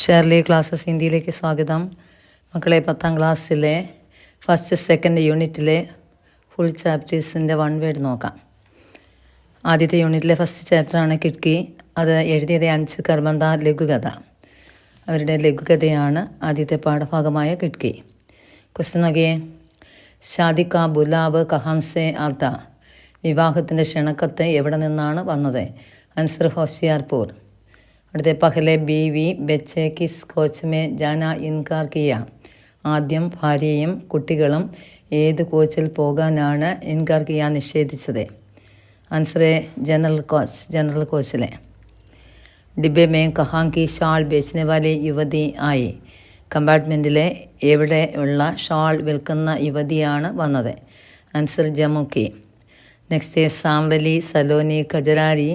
Shirley classes ഹിന്ദിയിലേക്ക് സ്വാഗതം. മക്കളെ, 10ാം ക്ലാസ്സിലെ ഫസ്റ്റ് സെക്കൻഡ് യൂണിറ്റിലെ ഫുൾ ചാപ്റ്റേഴ്സിൻ്റെ വൺ വേർഡ് നോക്കാം. ആദ്യത്തെ യൂണിറ്റിലെ ഫസ്റ്റ് ചാപ്റ്ററാണ് കിഡ്കി. അത് എഴുതിയത് അഞ്ച് കർമ്മന്ത ലഘുകഥ. അവരുടെ ലഘുകഥയാണ് ആദ്യത്തെ പാഠഭാഗമായ കിഡ്കി. ക്വസ്റ്റ്യൻ നോക്കിയേ. ഷാദി കാ ബുലാവ് കഹാൻസെ ആത്ത. വിവാഹത്തിൻ്റെ ക്ഷണക്കത്ത് എവിടെ നിന്നാണ് വന്നത്? ആൻസർ ഹോഷിയാർപൂർ. അടുത്ത പഹലെ ബീവി ബെച്ചെ കിസ് കോച്ച് മേ ജാന ഇൻകാർ കിയ. ആദ്യം ഭാര്യയും കുട്ടികളും ഏത് കോച്ചിൽ പോകാനാണ് ഇൻകാർ കിയ നിഷേധിച്ചത്? ആൻസർ ജനറൽ കോച്ചിലെ. ഡിബെ മേ കഹാം കി ഷാൾ ബേച്ചനെ വാലി യുവതി ആയി. കമ്പാർട്ട്മെൻറ്റിലെ എവിടെ ഉള്ള ഷാൾ വിൽക്കുന്ന യുവതിയാണ് വന്നത്? ആൻസർ ജമുക്കി. നെക്സ്റ്റ് സാംവലി സലോനി ഖജരാരി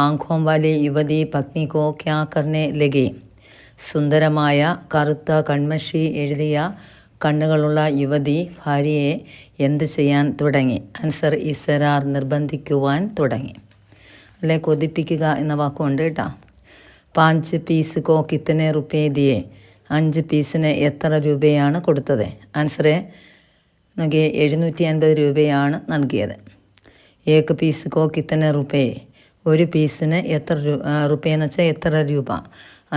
ആംഖോം വാലി യുവതി പത്നി കോ ക്യാ കർനെ ലഗി. സുന്ദരമായ കറുത്ത കൺമഷി എഴുതിയ കണ്ണുകളുള്ള യുവതി ഭാര്യയെ എന്ത് ചെയ്യാൻ തുടങ്ങി? ആൻസർ ഇസരാർ, നിർബന്ധിക്കുവാൻ തുടങ്ങി. അല്ലെ, കൊതിപ്പിക്കുക എന്ന വാക്കുണ്ട് കേട്ടോ. 5 പീസ് കോ കിത്തനെ റുപ്പേ ദിയെ. 5 പീസിന് എത്ര രൂപയാണ് കൊടുത്തത്? ആൻസർ നോക്കിയേ, 750 രൂപയാണ് നൽകിയത്. 1 പീസ് കോ കിത്തനെ റുപ്പേ. ഒരു പീസിന് എത്ര റുപ്പയെന്ന് വെച്ചാൽ എത്ര രൂപ?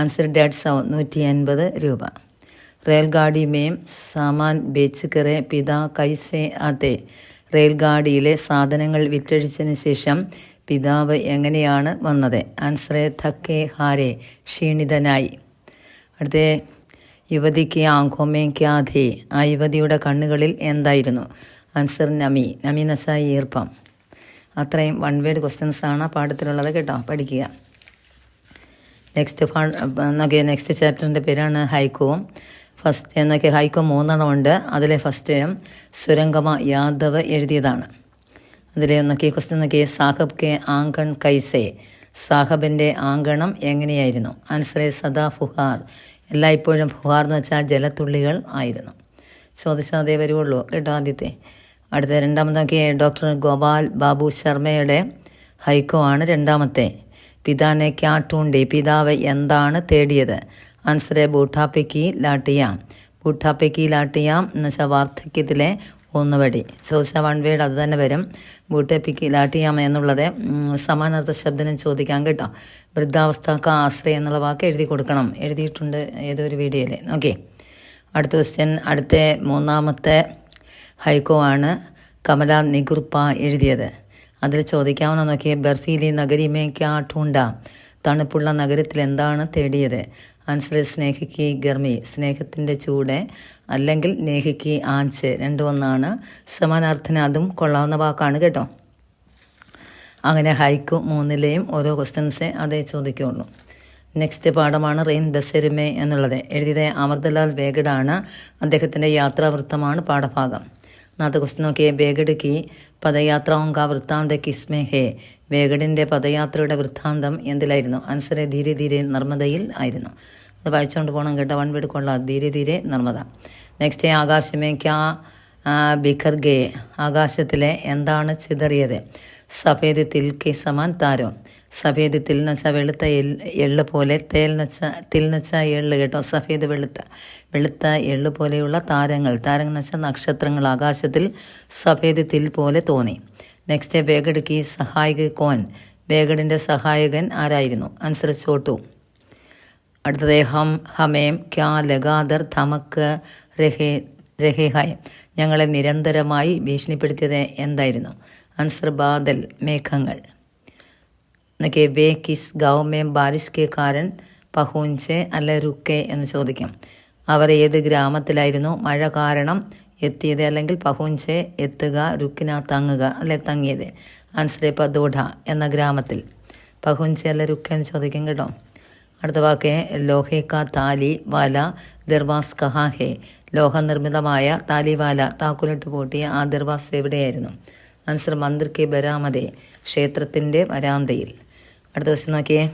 ആൻസർ 150 രൂപ. റെയിൽഗാഡി മേം സാമാൻ ബേച്ച് കറെ പിതാ കൈസെ ആത്തെ. റെയിൽഗാഡിയിലെ സാധനങ്ങൾ വിറ്റഴിച്ചതിന് ശേഷം പിതാവ് എങ്ങനെയാണ് വന്നത്? ആൻസർ ഥക്കെ ഹാരെ, ക്ഷീണിതനായി. അടുത്ത യുവതിക്ക് ആംഖോമേ ക്യാ ധേ. ആ യുവതിയുടെ കണ്ണുകളിൽ എന്തായിരുന്നു? ആൻസർ നമി. നമി എന്ന് വെച്ചാൽ ഈർപ്പം. അത്രയും വൺ വേർഡ് ക്വസ്റ്റ്യൻസാണ് പാഠത്തിലുള്ളത് കേട്ടോ, പഠിക്കുക. നെക്സ്റ്റ് ചാപ്റ്ററിൻ്റെ പേരാണ് ഹൈക്കോ. ഫസ്റ്റ് എന്നൊക്കെ ഹൈക്കോ 3 ഉണ്ട്. അതിലെ ഫസ്റ്റ് സുരംഗമ യാദവ് എഴുതിയതാണ്. അതിലെ ക്വസ്റ്റ്യൻ നോക്കിയേ. Saheb K Ancon കൈസെ. സാഹബിൻ്റെ ആങ്കണം എങ്ങനെയായിരുന്നു? ആൻസർ സദാ ഫുഹാർ. എല്ലായ്പ്പോഴും ഫുഹാർ എന്ന് വെച്ചാൽ ജലത്തുള്ളികൾ ആയിരുന്നു. ചോദിച്ചാൽ അതേ വരുവുള്ളൂ കേട്ടോ ആദ്യത്തെ. അടുത്ത രണ്ടാമത്തെ ഡോക്ടർ ഗോപാൽ ബാബു ശർമ്മയുടെ ഹൈക്കോ ആണ് രണ്ടാമത്തെ. പിതാനെ ക്യാ ടൂണ്ടി. പിതാവ് എന്താണ് തേടിയത്? ആൻസർ ബൂട്ടാപ്പയ്ക്ക് ലാട്ടിയാം. ബൂട്ടാപ്പയ്ക്ക് ലാട്ടിയാം എന്ന് വെച്ചാൽ വാർദ്ധക്യത്തിലെ ഒന്നുവടി. ചോദിച്ചാൽ വൺ വേർഡ് അത് തന്നെ വരും. ബൂട്ടപ്പയ്ക്ക് ലാട്ടിയാം എന്നുള്ളത് സമാനാർത്ഥ ശബ്ദം ചോദിക്കാം കേട്ടോ. വൃദ്ധാവസ്ഥക്ക് ആശ്രയം എന്നുള്ള വാക്ക് എഴുതി കൊടുക്കണം. എഴുതിയിട്ടുണ്ട് ഏതൊരു വീഡിയോയിൽ. ഓക്കെ, അടുത്ത ക്വസ്റ്റ്യൻ. അടുത്ത മൂന്നാമത്തെ ഹൈക്കോ ആണ് കമല നിഗുർപ്പ എഴുതിയത്. അതിൽ ചോദിക്കാവുന്ന നോക്കിയേ. ബർഫീലി നഗരി മേ ക്യാ ടൂണ്ട. തണുപ്പുള്ള നഗരത്തിൽ എന്താണ് തേടിയത്? ആൻസർ സ്നേഹിക്ക് ഗർമി. സ്നേഹത്തിൻ്റെ ചൂട് അല്ലെങ്കിൽ നേഹിക്ക് ആഞ്ച്, രണ്ടും ഒന്നാണ്. സമാനാർത്ഥന അതും കൊള്ളാവുന്ന വാക്കാണ് കേട്ടോ. അങ്ങനെ ഹൈക്കു 3ലെയും ഓരോ ക്വസ്റ്റ്യൻസേ അതേ ചോദിക്കുകയുള്ളൂ. നെക്സ്റ്റ് പാഠമാണ് റെയിൻ ബസെരുമേ എന്നുള്ളത്. എഴുതിയത് അമർദലാൽ വേഗഡാണ്. അദ്ദേഹത്തിൻ്റെ യാത്രാവൃത്തമാണ് പാഠഭാഗം. ഒന്നാമത്തെ ക്വസ്റ്റ്യൻ നോക്കിയേ. വേഗഡ് കി പദയാത്രാവും കാ വൃത്താന്ത കിസ്മേ ഹേ. വേഗഡിൻ്റെ പദയാത്രയുടെ വൃത്താന്തം എന്തിലായിരുന്നു? ആൻസർ ധീരെ ധീരെ നർമ്മദയിൽ ആയിരുന്നു. അത് വായിച്ചുകൊണ്ട് പോകണം കേട്ടോ, വൺ വേർഡ് കൊള്ളാം. ധീരെ ധീരെ നർമ്മദ. നെക്സ്റ്റ് ആകാശമേ ക്യാ ബിഖർ ഗേ. ആകാശത്തിലെ എന്താണ് ചിതറിയത്? സഫേദ് തിൽ കെ സമാൻ താരോ. സഫേദ് തിൽ എന്ന് വെച്ചാൽ വെളുത്ത എള്ള് പോലെ, തിൽ എന്ന് വെച്ചാൽ എള്ള് കേട്ടോ. സഫേദ് വെളുത്ത എള്ള് പോലെയുള്ള താരങ്ങൾ. താരങ്ങൾ എന്ന് വെച്ചാൽ നക്ഷത്രങ്ങൾ. ആകാശത്തിൽ സഫേദ് തിൽ പോലെ തോന്നി. നെക്സ്റ്റ് വേഗഡ് കി സഹായക കോൻ. വേഗഡിൻ്റെ സഹായകൻ ആരായിരുന്നു? ആൻസർ ചോട്ടു. അടുത്തത് ഹമേം ക്യാ ലഗാദർ ധമക്ക് രഹേ ഹായ്. ഞങ്ങളെ നിരന്തരമായി ഭീഷണിപ്പെടുത്തിയത് എന്തായിരുന്നു? ആൻസർ ബാദൽ, മേഘങ്ങൾ. എന്നൊക്കെ വേ കിസ് ഗാവ് മേ ബാരിഷ് കെ കാരൻ പഹൂഞ്ചെ അല്ല റുക്കെ എന്ന് ചോദിക്കും. അവർ ഏത് ഗ്രാമത്തിലായിരുന്നു മഴ കാരണം എത്തിയത്? അല്ലെങ്കിൽ പഹൂഞ്ചെ എത്തുക, റുക്കിന തങ്ങുക അല്ലെ തങ്ങിയത്? ആൻസർ പദോഢ എന്ന ഗ്രാമത്തിൽ. പഹൂഞ്ചെ അല്ല റുക്ക എന്ന് ചോദിക്കും കേട്ടോ. അടുത്ത വാക്ക് ലോഹേ കാ താലി വാല ദർവാസ് കഹാ ഹേ. ലോഹനിർമ്മിതമായ താലിവാല, താക്കുലിട്ട് പൂട്ടിയ ആ ദർവാസ് എവിടെയായിരുന്നു? ആൻസർ മന്ദിർ കെ ബരാമതെ, ക്ഷേത്രത്തിൻ്റെ വരാന്തയിൽ. അടുത്ത ദിവസം നോക്കിയേ.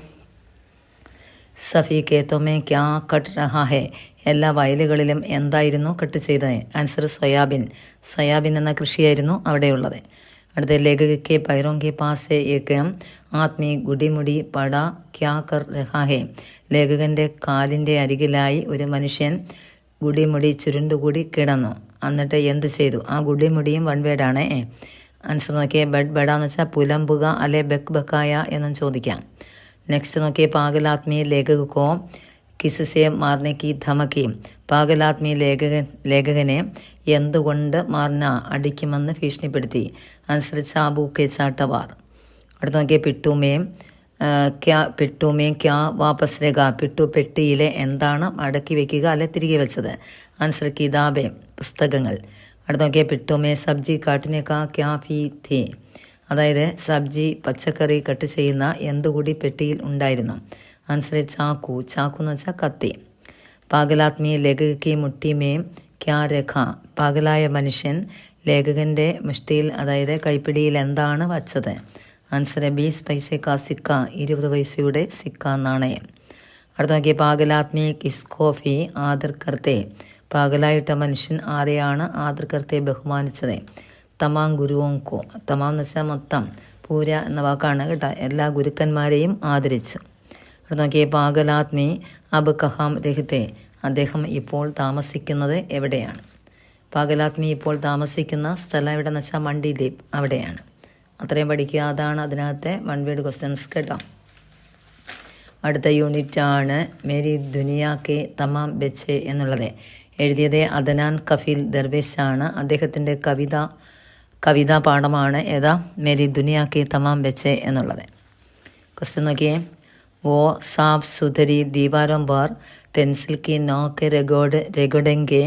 സഫി കേത്തോമേ ക്യാ കട്ട് റഹാ ഹേ. എല്ലാ വയലുകളിലും എന്തായിരുന്നു കട്ട് ചെയ്തത്? Answer soya bean. സോയാബിൻ എന്ന കൃഷിയായിരുന്നു അവിടെയുള്ളത്. അടുത്ത लेखक के पैरों के पास से एक ആത്മീ ഗുഡിമുടി പട ക്യാ കർ രഹാ ഹെ. ലേഖകൻ്റെ കാലിൻ്റെ അരികിലായി ഒരു മനുഷ്യൻ ഗുഡിമുടി ചുരുണ്ടുകൂടി കിടന്നു. എന്നിട്ട് എന്ത് ചെയ്തു? ആ ഗുഡിമുടിയും വൺ വേർഡാണ്. ആൻസർ നോക്കിയേ. ബഡ് ബഡാന്ന് വെച്ചാൽ പുലമ്പുക അല്ലെ ബെക് ബക്കായ എന്നും ചോദിക്കാം. നെക്സ്റ്റ് നോക്കിയേ. പാഗലാത്മീ ലേഖകോ കിസ്സെ മാർനെ കി ധമക്കി. പാഗലാത്മീ ലേഖകനെ എന്തുകൊണ്ട് മാർന അടിക്കുമെന്ന് ഭീഷണിപ്പെടുത്തി. ആൻസർ ചാബു കെ ചാട്ടവാർ. അടുത്ത് നോക്കിയേ. പിട്ടുമേ ക്യാ വാപ്പസ് രേഖ. പിട്ടു പെട്ടിയിലെ എന്താണ് മടക്കി വെക്കുക അല്ലെ തിരികെ വെച്ചത്. ആൻസർ കിതാബെ പുസ്തകങ്ങൾ. അടുത്ത് നോക്കിയേ. പിട്ടുമേ സബ്ജി കാട്ടിനേക്കാ ക്യാ ഫീ ഥേ. അതായത് സബ്ജി പച്ചക്കറി കട്ട് ചെയ്യുന്ന എന്തുകൂടി പെട്ടിയിൽ ഉണ്ടായിരുന്നു. ആൻസർ ചാക്കു. ചാക്കു എന്ന് വെച്ചാൽ കത്തി. പാഗലാത്മീ ലേഖകി മുട്ടിമേ ക്യാ രഖ. പാഗലായ മനുഷ്യൻ ലേഖകൻ്റെ മുഷ്ടിയിൽ അതായത് കൈപ്പിടിയിൽ എന്താണ് വച്ചത്. ആൻസർ 20 പൈസ കാ സിക്ക. 20 പൈസയുടെ സിക്ക നാണയം. അടുത്ത നോക്കിയ. പാഗലാത്മീ കിസ്കോഫി ആദർ കർത്തെ. പാഗലായിട്ട മനുഷ്യൻ ആരെയാണ് ആദർ കർത്തെ ബഹുമാനിച്ചത്. തമാം ഗുരുവോങ്കോ. തമാം എന്ന് വെച്ചാൽ മൊത്തം. പൂര എന്ന വാക്കാണ് കേട്ടോ. എല്ലാ ഗുരുക്കന്മാരെയും ആദരിച്ചു. അടുത്ത നോക്കിയേ. പാഗലാത്മീ അബ് കഹാം രഹിത്തെ. അദ്ദേഹം ഇപ്പോൾ താമസിക്കുന്നത് എവിടെയാണ്. പാഗലാത്മി ഇപ്പോൾ താമസിക്കുന്ന സ്ഥലം എവിടെയെന്ന് വെച്ചാൽ മണ്ഡിദ്വീപ്, അവിടെയാണ്. അത്രയും പഠിക്കുക. അതാണ് അതിനകത്തെ വൺ വേർഡ് ക്വസ്റ്റ്യൻസ് കേട്ടോ. അടുത്ത യൂണിറ്റാണ് മേരി ദുനിയ കെ തമാം ബെച്ചെ എന്നുള്ളത്. എഴുതിയത് അദനാൻ കഫീൽ ദർവേശാണ്. അദ്ദേഹത്തിൻ്റെ കവിതാ പാഠമാണ് ഏതാ മേരി ദുനിയ കെ തമാം ബെച്ചെ എന്നുള്ളത്. ക്വസ്റ്റ്യൻ നോക്കിയേ. वो साफ सुथरी दीवारों पर पेंसिल की नोक रगड़ेंगे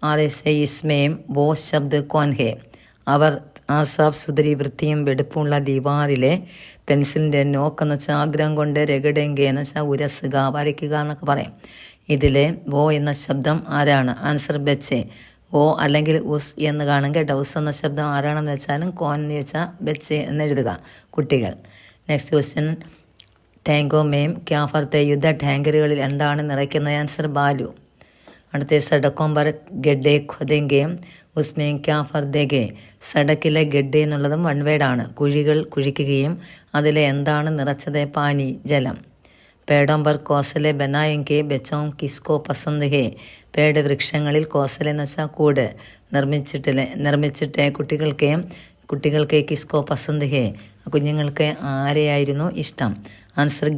और ऐसे इसमें वो शब्द कौन है. അവർ ആ സാഫ് സുന്ദരി വൃത്തിയും വെടുപ്പുള്ള ദീവാറിലെ പെൻസിലിൻ്റെ നോക്ക് എന്ന് വെച്ചാൽ ആഗ്രഹം കൊണ്ട് രഗഡെങ്കെ എന്ന് വെച്ചാൽ ഉരസുക വരയ്ക്കുക എന്നൊക്കെ പറയും. ഇതിലെ വോ എന്ന ശബ്ദം ആരാണ്. ആൻസർ ബെച്ചെ. ഓ അല്ലെങ്കിൽ ഉസ് എന്ന് കാണും കേട്ടോ. ഉസ് എന്ന ശബ്ദം ആരാണെന്ന് വെച്ചാലും കോൻ എന്ന് വെച്ചാൽ ബെച്ചെ എന്ന് എഴുതുക കുട്ടികൾ. Next question. ടാങ്കോ മേം ക്യാ ഫർത്തെ. യുദ്ധ ടാങ്കറുകളിൽ എന്താണ് നിറയ്ക്കുന്നത്. ആൻസർ ബാലു. അടുത്ത സഡക്കോം പർ ഗഡ്ഡെ ഖൊതെങ്കെ ഉസ്മേ ക്യാ ഫർദേഗെ. സഡക്കിലെ ഗഡ്ഡെ എന്നുള്ളതും വൺ വേർഡാണ്. കുഴികൾ കുഴിക്കുകയും അതിലെ എന്താണ് നിറച്ചത്. പാനി ജലം. പേടോം പർ കോസലെ ബനായെങ്കെ ബെച്ചോം കിസ്കോ പസന്ത് ഹെ. പേട് വൃക്ഷങ്ങളിൽ കോസല എന്ന് വെച്ചാൽ കൂട് നിർമ്മിച്ചിട്ട് കുട്ടികൾക്ക് കിസ്കോ പസന്ത് ഹെ. കുഞ്ഞുങ്ങൾക്ക് ആരെയായിരുന്നു ഇഷ്ടം. ആൻസർ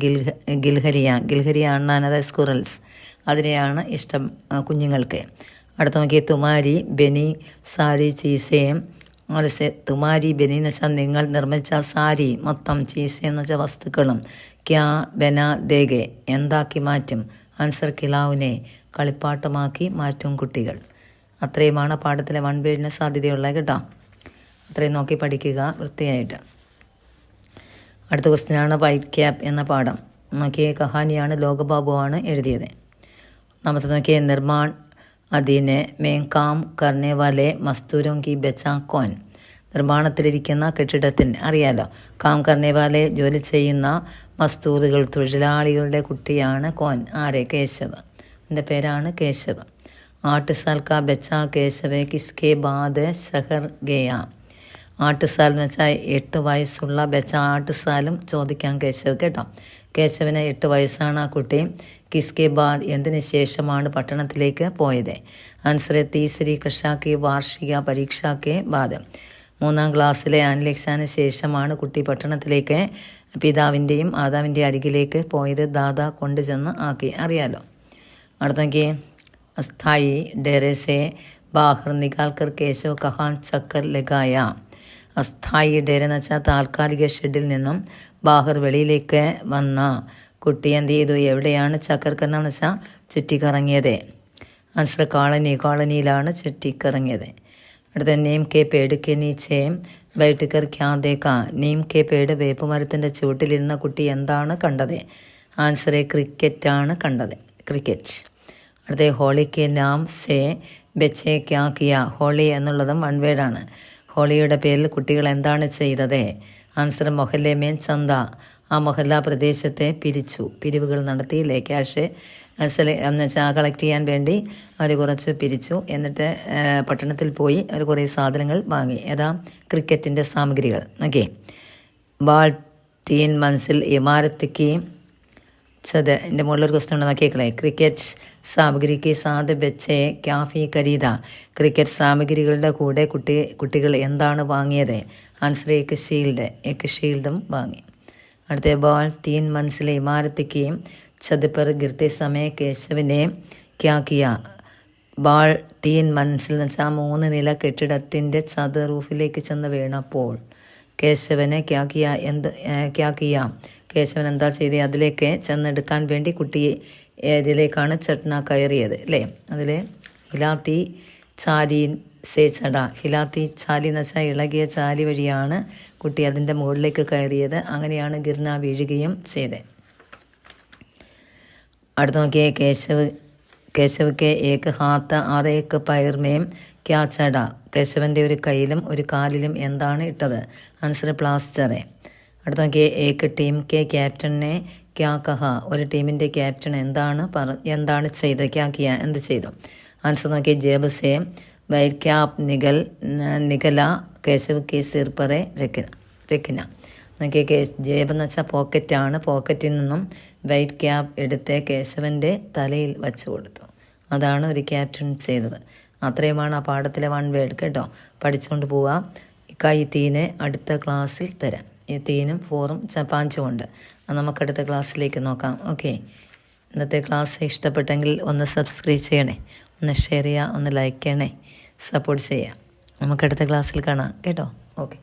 ഗിൽഹരിയ അണ്ണാൻ, അതായത് സ്കുറൽസ്, അതിനെയാണ് ഇഷ്ടം കുഞ്ഞുങ്ങൾക്ക്. അടുത്ത നോക്കിയ. തുമാരി ബെനി സാരി ചീസയും. തുമാരി ബെനി എന്ന് വെച്ചാൽ നിങ്ങൾ നിർമ്മിച്ച സാരി മൊത്തം, ചീസ എന്ന് വെച്ചാൽ വസ്തുക്കളും, ക്യാ ബെന ദേഗെ എന്താക്കി മാറ്റും. ആൻസർ കിലാവിനെ കളിപ്പാട്ടമാക്കി മാറ്റും കുട്ടികൾ. അത്രയുമാണ് പാഠത്തിലെ വൺ വേർഡിന് സാധ്യതയുള്ള കേട്ടോ. അത്രയും നോക്കി പഠിക്കുക വൃത്തിയായിട്ട്. അടുത്ത ക്വസ്റ്റ്യനാണ് വൈറ്റ് ക്യാപ്പ് എന്ന പാഠം. നോക്കിയ കഹാനിയാണ് ലോകബാബുവാണ് എഴുതിയത്. ഒന്നാമത്തെ നോക്കിയ. നിർമ്മാൺ അധീനെ മേം കാം കർണേ വാലെ മസ്തൂരോं की ബച്ചാ കോൻ. നിർമ്മാണത്തിലിരിക്കുന്ന കെട്ടിടത്തിന് അറിയാലോ. കാം കർണേ വാലെ ജോലി ചെയ്യുന്ന മസ്തൂറുകൾ തൊഴിലാളികളുടെ കുട്ടിയാണ് കോൻ. ആരെ. കേശവ്. എൻ്റെ പേരാണ് കേശവ്. 8 साल का बच्चा കേശവ കിസ്കെ ബാദ് ഷഹർ ഗയ. 8 साल എന്ന് വെച്ചാൽ 8 വയസ്സുള്ള ബച്ച. 8 സാലും ചോദിക്കാം കേശവ് കേട്ടോ. കേശവിന് 8 വയസ്സാണ്. ആ കുട്ടി കിസ്കെ ബാദ് എന്തിനു ശേഷമാണ് പട്ടണത്തിലേക്ക് പോയത്. ആൻസർ തീസരി കക്ഷാക്ക് വാർഷിക പരീക്ഷയ്ക്ക് ബാദ്. 3ാം ക്ലാസ്സിലെ ആനുവൽ എക്സാമിന് ശേഷമാണ് കുട്ടി പട്ടണത്തിലേക്ക് പിതാവിൻ്റെയും മാതാവിൻ്റെ അരികിലേക്ക് പോയത്. ദാദ കൊണ്ടുചെന്ന് ആക്കി. അറിയാലോ. അടുത്ത നോക്കിയേ. അസ്ഥായി ഡേരെ സെ ബാഹർ നികാൽ കർ കേശവ് കഹാൻ ചക്കർ ലഗായ. അസ്ഥായി ഡേര എന്ന് വെച്ചാൽ താൽക്കാലിക ഷെഡിൽ നിന്നും ബാഹർ വെളിയിലേക്ക് വന്ന കുട്ടി എന്ത് ചെയ്തു. എവിടെയാണ് ചക്കർ കർന്ന് വെച്ചാൽ ചുറ്റിക്കറങ്ങിയത്. ആൻസർ കോളനിയിലാണ് ചുറ്റിക്കറങ്ങിയത്. അടുത്ത. നീം കെ പേട് കെ നീച്ചേ ബൈഠക്കർ ക്യാ ദേക്കാ. നീം കെ പേട് വേപ്പുമരത്തിൻ്റെ ചുവട്ടിലിരുന്ന കുട്ടി എന്താണ് കണ്ടത്. ആൻസർ ക്രിക്കറ്റാണ് കണ്ടത്. ക്രിക്കറ്റ്. അടുത്ത. ഹോളി കെ നാം സേ ബെച്ചെ ക്യാ കിയ. ഹോളി എന്നുള്ളതും വൺ വേർഡാണ്. ഹോളിയുടെ പേരിൽ കുട്ടികൾ എന്താണ് ചെയ്തത്. ആൻസർ മൊഹല്ലെ മേൻ ചന്ത. ആ മൊഹല്ല പ്രദേശത്തെ പിരിവുകൾ നടത്തി. ക്യാഷ് എന്ന് വെച്ചാൽ കളക്ട് ചെയ്യാൻ വേണ്ടി അവർ കുറച്ച് പിരിച്ചു. എന്നിട്ട് പട്ടണത്തിൽ പോയി അവർ കുറേ സാധനങ്ങൾ വാങ്ങി. ഏതാ? ക്രിക്കറ്റിൻ്റെ സാമഗ്രികൾ. ഓക്കെ. ബാൾ 3 मंजिल इमारत की छत. എൻ്റെ മുകളിലൊരു ക്വസ്റ്റ്യൻ ഉണ്ട്, നോക്കിയേക്കളെ. ക്രിക്കറ്റ് സാമഗ്രിക്ക് സാധ് ബച്ചെ ക്യാഫി ഖരീദ. ക്രിക്കറ്റ് സാമഗ്രികളുടെ കൂടെ കുട്ടികൾ എന്താണ് വാങ്ങിയത്? ആൻസർ एक ഷീൽഡും വാങ്ങി. അടുത്ത बाल 3 मंजिल इमारत की छत पर गिरते समय केशव ने क्या किया? बाल 3 मंजिल എന്ന് വെച്ചാൽ 3 നില കെട്ടിടത്തിൻ്റെ ഛത് റൂഫിലേക്ക് ചെന്ന് വീണപ്പോൾ കേശവനെ ക്യാ കിയ കേശവൻ എന്താ ചെയ്തത്? അതിലേക്ക് ചെന്നെടുക്കാൻ വേണ്ടി കുട്ടി ഇതിലേക്കാണ് ചട്ന കയറിയത് അല്ലേ? അതിൽ ഹിലാത്തി ചാലി സേ ചട. ഹിലാത്തി ചാലി എന്ന് വെച്ചാൽ ഇളകിയ ചാലി വഴിയാണ് കുട്ടി അതിൻ്റെ മുകളിലേക്ക് കയറിയത്. അങ്ങനെയാണ് ഗിർന വീഴുകയും ചെയ്തത്. അടുത്ത നോക്കിയേ. കേശവ് കെ ഏക്ക് ഹാത്ത് ആർ ഏക്ക് പയർ മേം ക്യാ ചട. കേശവൻ്റെ ഒരു കയ്യിലും ഒരു കാലിലും എന്താണ് ഇട്ടത്? Answer plaster. അടുത്ത നോക്കിയേ. ഏക്ക് ടീം കെ ക്യാപ്റ്റനെ ക്യാ കഹ. ഒരു ടീമിൻ്റെ ക്യാപ്റ്റൻ എന്താണ് ചെയ്തത്? ക്യാ കിയ, എന്ത് ചെയ്തു? ആൻസർ നോക്കിയേ. ജേബ് സേ വൈറ്റ് ക്യാപ് നികല കേശവ് കെ സിർ പറെ രക്കിന. നോക്കിയേ. ജേബ് എന്ന് വെച്ചാൽ പോക്കറ്റാണ്. പോക്കറ്റിൽ നിന്നും വൈറ്റ് ക്യാപ് എടുത്ത് കേശവൻ്റെ തലയിൽ വച്ചു കൊടുത്തു. അതാണ് ഒരു ക്യാപ്റ്റൻ ചെയ്തത്. അത്രയുമാണ് ആ പാഠത്തിലെ 1 വേർഡ് കേട്ടോ. പഠിച്ചുകൊണ്ട് പോവാം. ഈ തീനെ അടുത്ത ക്ലാസ്സിൽ തരാം. ഈ തീനും 4ഉം 5ഉം ഉണ്ട്. അത് നമുക്കടുത്ത ക്ലാസ്സിലേക്ക് നോക്കാം. ഓക്കെ. ഇന്നത്തെ ക്ലാസ് ഇഷ്ടപ്പെട്ടെങ്കിൽ ഒന്ന് സബ്സ്ക്രൈബ് ചെയ്യണേ, ഒന്ന് ഷെയർ ചെയ്യുക, ഒന്ന് ലൈക്ക് ചെയ്യണേ, സപ്പോർട്ട് ചെയ്യുക. നമുക്കടുത്ത ക്ലാസ്സിൽ കാണാം കേട്ടോ. ഓക്കെ.